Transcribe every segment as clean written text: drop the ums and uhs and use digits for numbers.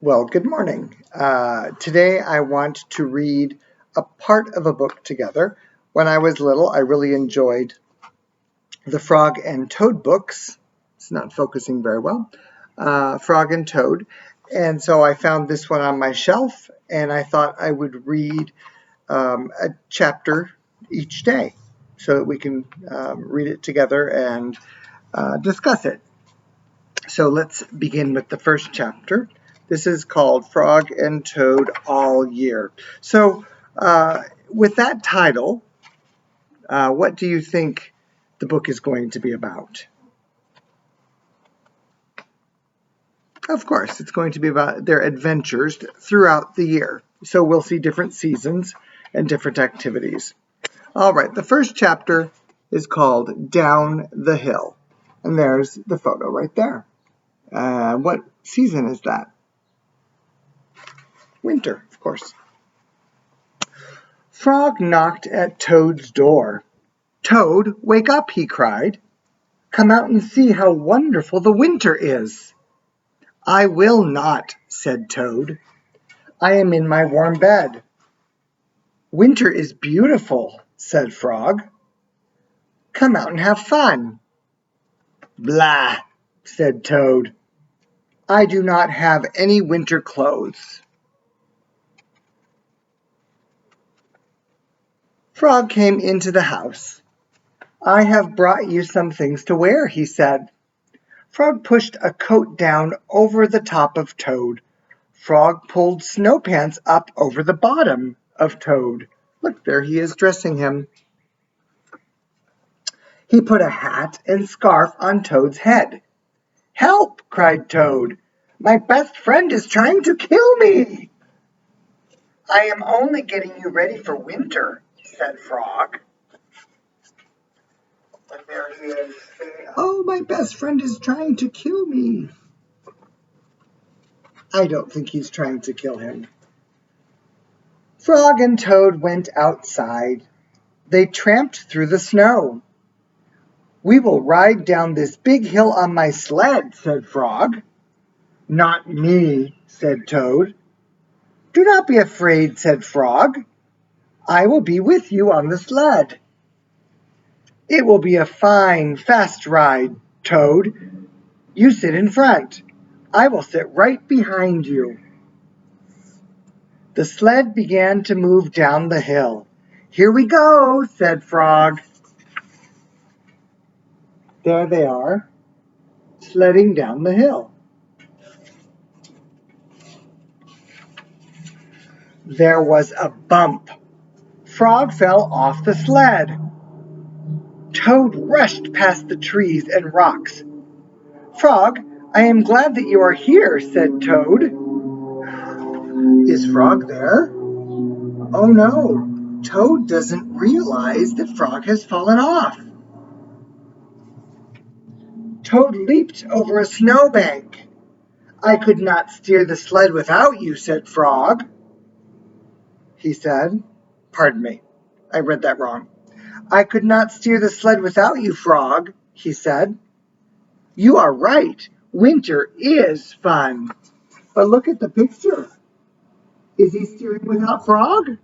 Well, good morning. Today I want to read a part of a book together. When I was little, I really enjoyed the Frog and Toad books. It's not focusing very well. Frog and Toad. And so I found this one on my shelf, and I thought I would read a chapter each day so that we can read it together and discuss it. So let's begin with the first chapter. This is called Frog and Toad All Year. So with that title, what do you think the book is going to be about? Of course, it's going to be about their adventures throughout the year. So we'll see different seasons and different activities. All right, the first chapter is called Down the Hill. And there's the photo right there. What season is that? Winter, of course. Frog knocked at Toad's door. "Toad, wake up," he cried. "Come out and see how wonderful the winter is." "I will not," said Toad. "I am in my warm bed." "Winter is beautiful," said Frog. "Come out and have fun." "Blah," said Toad. "I do not have any winter clothes." Frog came into the house. "I have brought you some things to wear," he said. Frog pushed a coat down over the top of Toad. Frog pulled snow pants up over the bottom of Toad. Look, there he is dressing him. He put a hat and scarf on Toad's head. "Help!" cried Toad. "My best friend is trying to kill me." "I am only getting you ready for winter," said Frog. And there he is saying, "Oh, my best friend is trying to kill me." I don't think he's trying to kill him. Frog and Toad went outside. They tramped through the snow. "We will ride down this big hill on my sled," said Frog. "Not me," said Toad. "Do not be afraid," said Frog. "I will be with you on the sled." "It will be a fine, fast ride, Toad. You sit in front. I will sit right behind you." The sled began to move down the hill. "Here we go," said Frog. There they are, sledding down the hill. There was a bump. Frog fell off the sled. Toad rushed past the trees and rocks. "Frog, I am glad that you are here," said Toad. Is Frog there? Oh no, Toad doesn't realize that Frog has fallen off. Toad leaped over a snowbank. "I could not steer the sled without you," said Frog. He said, pardon me, I read that wrong. "I could not steer the sled without you, Frog," he said. "You are right. Winter is fun." But look at the picture. Is he steering without Frog?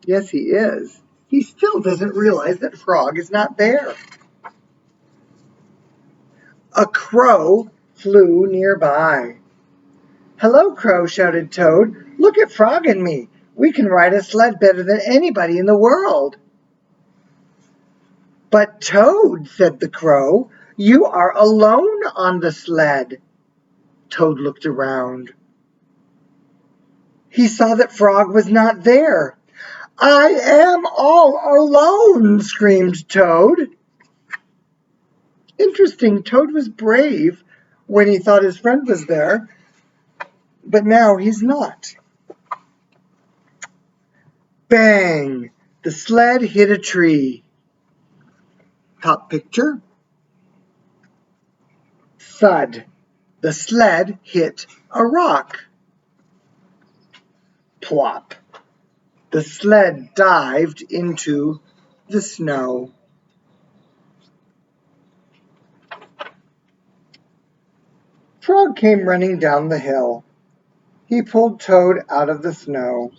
Yes, he is. He still doesn't realize that Frog is not there. A crow flew nearby. "Hello, Crow," shouted Toad. "Look at Frog and me. We can ride a sled better than anybody in the world." "But Toad," said the Crow, "you are alone on the sled." Toad looked around. He saw that Frog was not there. "I am all alone," screamed Toad. Interesting, Toad was brave when he thought his friend was there, but now he's not. Bang! The sled hit a tree. Top picture. Thud. The sled hit a rock. Plop. The sled dived into the snow. Frog came running down the hill. He pulled Toad out of the snow.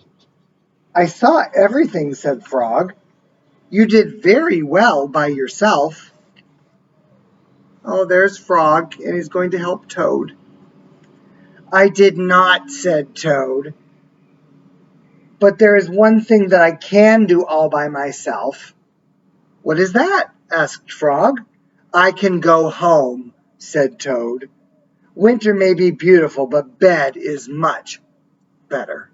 I saw everything, said Frog. You did very well by yourself. Oh, there's Frog, and he's going to help Toad. I did not, said Toad. But there is one thing that I can do all by myself. What is that? Asked Frog. I can go home, said Toad. Winter may be beautiful, but bed is much better.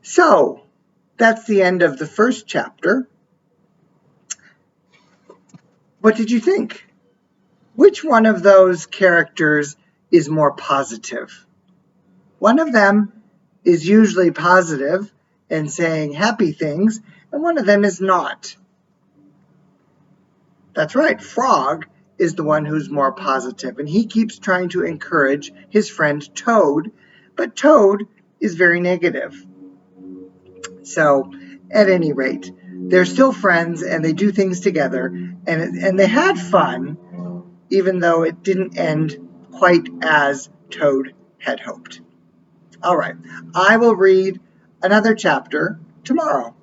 So, that's the end of the first chapter. What did you think? Which one of those characters is more positive? One of them is usually positive and saying happy things, and one of them is not. That's right, Frog is the one who's more positive, and he keeps trying to encourage his friend Toad, but Toad is very negative. So, at any rate, they're still friends and they do things together, and they had fun, even though it didn't end quite as Toad had hoped. All right, I will read another chapter tomorrow.